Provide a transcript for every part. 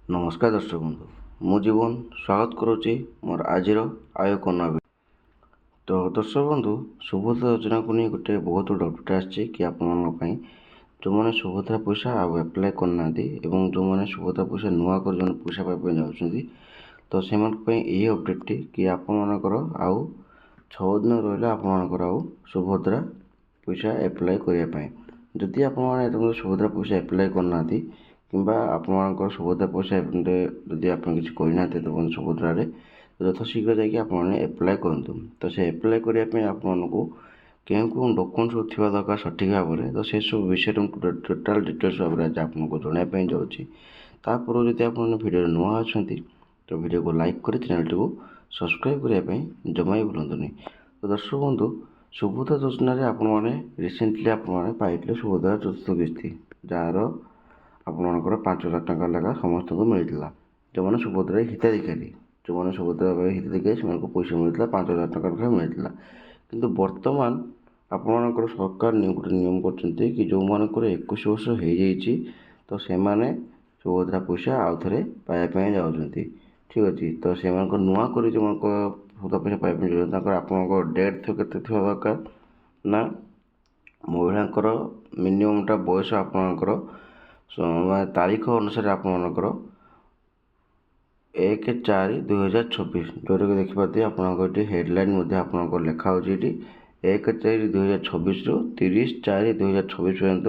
नमस्कार दर्शक बंधु मु जीवन स्वागत करुच्ची मोर आज आय कन्या तो दर्शक बंधु सुभद्रा योजना को नहीं गोटे बहुत बड़ा अपडेट आसी कि आप जो मैंने सुभद्रा पैसा आप्लाय करना जो मैंने सुभद्रा पैसा नुआ कर जो पैसा पाइप जाऊँगी तो से अपडेट टी कि आपर आउ 6 दिन रहा आपर आउ सुभद्रा पैसा एप्लाय करने जदि आप सुभद्रा पैसा एप्लाय करना किंबा आप सुभद्रा पैसा जदि आप किसी करना तो सुभद्रा यथाशीघ्र जाकि आप एप्लाय करूँ तो से एप्लाय करने आपको केउँ केउँ डॉक्यूमेंट्स थी दरकार सठिक भाव में तो से सब विषय टोटाल डिटेल्स भाव में आपको जनवाई जाऊँगी तापर जब आप भिडियो नुआ अच्छा तो वीडियो को लाइक कर चैनल टी सब्सक्राइब करने जमा ही भूलुनि। तो दर्शक बंधु सुभद्रा योजना आपने रिसेंटली आपने सुभद्रा चतुर्थ किस्ती जार आपर 5,000 टଙ୍କା लेखा समस्त को मिलता जो मैंने सुभद्रा हिताधिकारी जो मैंने सुभद्रा हिताधिकारी से पैसा मिलता 5,000 टଙ୍କା लेखा मिलता किंतु वर्तमान आपर सरकार गोटे नियम कर जो मान 21 वर्ष हो जाइए तो से सुभद्रा पैसा आउ थे पाइबा जाऊँगी ठीक अच्छे तो से नुआ कर जो सुभद्रा पैसा पाइबा आप डेट के दरकार ना महिला मिनिममटा बयस आपणकर तारीख अनुसार आपर 1/4/2026 जोटा कि देखिए आप हेडलाइन आप लिखा ये 1/4/2026 रु 30/4/2026 पर्यंत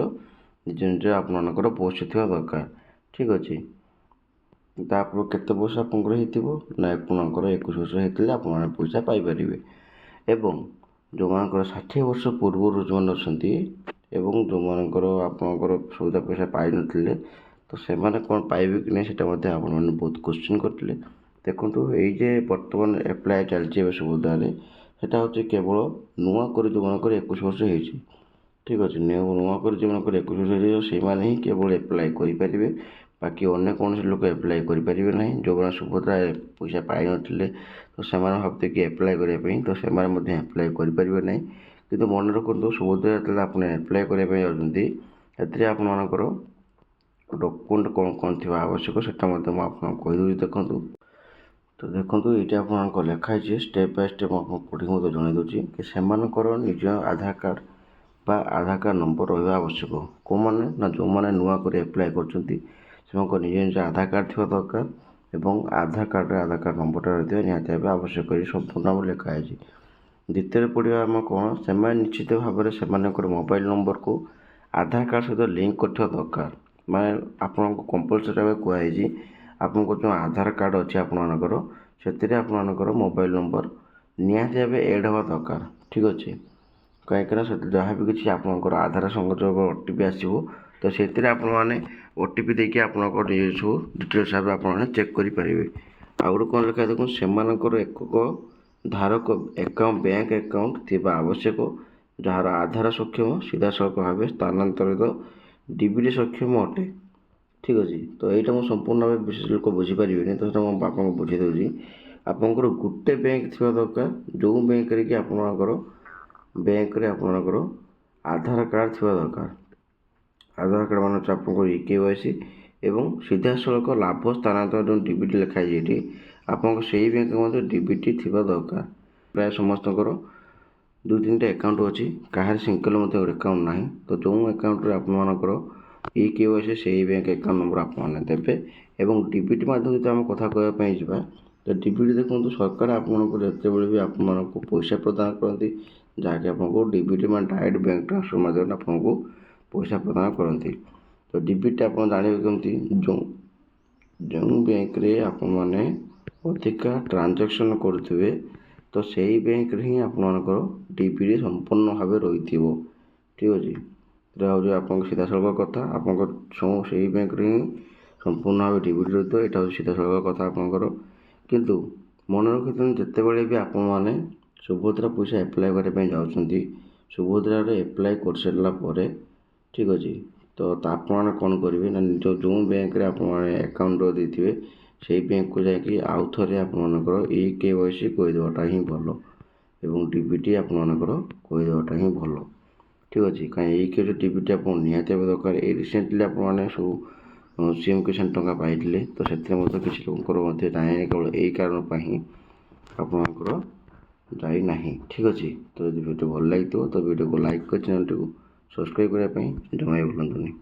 निज निज आपर पोस्ट थी दरकार ठीक अच्छे तापर केते वर्ष आपंकर ना आपंकर 21 वर्ष होते आप पैसा पाइपर एवं जो मान 60 वर्ष पूर्व जो मैंने अच्छा जो मानकर आपंकर सुविधा पैसा पाई नथिले तो से कौन पाइबे कि नहीं सेटा आपने बहुत क्वेश्चन करते देखो ये बर्तमान एप्लाय चलती सुविधा सेटा हूँ केवल नुआ कर जो मान 21 वर्ष हो ठीक अच्छे नुआ कर जो मान 21 वर्ष से ही केवल एप्लाय करेंगे बाकी अन्य कौन लोग एप्लाय करेंगे ना जो मैंने सुभद्रा पैसा पाई नथिले तो से भावते कि एप्लाय करने तो से एप्लाय करेंगे ना किंतु मन रखु सुभद्रा जो आप एप्लाय करने जाती आपर डॉक्यूमेंट कौन कौन थी आवश्यक से कहीदे देखूँ तो देखो ये आप लिखाई स्टेप बाय स्टेप आपको पढ़ी जन दूसरी कि से निज आधार कार्ड बा आधार कार्ड नंबर रहा आवश्यक कौ मैंने ना जो मैंने नुआ कर एप्लाय कर निज निज आधार कार्ड थी दरकार एवं आधार कार्ड नंबरटा रही निहत आवश्यक संपूर्ण भाव लिखाई द्वितीय पढ़ा आम कौन से निश्चित भाव में से मोबाइल नंबर को आधार कार्ड सहित लिंक कर दरकार माने आपको कंपलसरी भाव कहुई आपको जो आधार कार्ड अच्छे आपर से आपर मोबाइल नंबर निहत भाव एड हवा दरकार ठीक अच्छे कहीं जहाँ भी किसी आपंकर आधार संयोजक ओटीपी आसो तो से आपने ओटीपी देखिए आप सब डिटेल्स भाव आप चेक करेंगे आउ गए कौन लिखा देखो से एक धारक एकाउंट बैंक एकाउंट थी आवश्यक जार आधार सक्षम सीधा सड़क भाव स्थानांतरित डीबीटी सक्षम अटे ठीक अच्छे तो यहाँ मुझे संपूर्ण भाव विशेष लोक बुझीपारे तो मुझे आपको बुझे दूसरी आपंकर गोटे बैंक थी दरकार जो बैंक कि आपंकर बैंक आपंकर आधार कार्ड थी दरकार आधार कार्ड मान आपको KYC एवं सीधा सड़क लाभ स्थानांतर जो डीबीटी लिखाई ये आपको से बैंक में डीबीटी थी दरकार प्राय समस्त 2-3टा एकाउंट अच्छी कहार सिंगल एकाउंट ना तो जो एकाउंट आपर KYC से ही बैंक एकाउंट नंबर आपने देते और डीबीटी माध्यम जो आम कथा कहवाई जा तो डीबीटी देखो सरकार आपको जिते भी आपको पैसा प्रदान करती जहाँकि आपको डीबीटी मान डायरेक्ट बैंक ट्रांसफर माध्यम आपको पैसा प्रदान करती तो डीबीटी आप जानवे कमी जो बैंक रे आप अधिका ट्रांजैक्शन करुवे तो से ही बैंक ही आपंकर डीबीटी संपूर्ण भाव रही ठीक अच्छे हूँ आप सीधा सड़क कथा आप से बैंक ही संपूर्ण भाव डीबीटी रही है यहाँ सीधा सड़क कथा आपंकर किंतु मन रखी जिते बड़े भी आप सुभद्रा पैसा एप्लाय करने जाऊँगी सुभद्रा एप्लाय कर सारापर ठीक अच्छे तो आप कौन करेंगे ना जो बैंक आप एकाउंट देते से बैंक को जाकि आउ थे आपर KYC कहीदेटा ही भल एवं डीबीटी आपर कहीदेटा ही भल ठीक अच्छे कहीं डीबीटी आप निहत दरकार ये रिसेंटली आपने सब CM କିଷାନ ଟଙ୍କା ପାଇଥିଲେ, ତ ସେଥିରେ ମଧ୍ୟ କିଛି ଲୋକଙ୍କର ମଧ୍ୟ ଯାଇନାହିଁ, କେବଳ ଏଇ କାରଣ ପାଇଁ ହିଁ ଆପଣଙ୍କର ଯାଇନାହିଁ। ଠିକ୍ ଅଛି, ତ ଯଦି ଭିଡ଼ିଓ ଭଲ ଲାଗିଥିବ ତ ଭିଡ଼ିଓକୁ ଲାଇକ୍ କରି ଚ୍ୟାନେଲଟିକୁ ସବସ୍କ୍ରାଇବ୍ କରିବା ପାଇଁ ଜମା ବି ଭୁଲନ୍ତୁନି।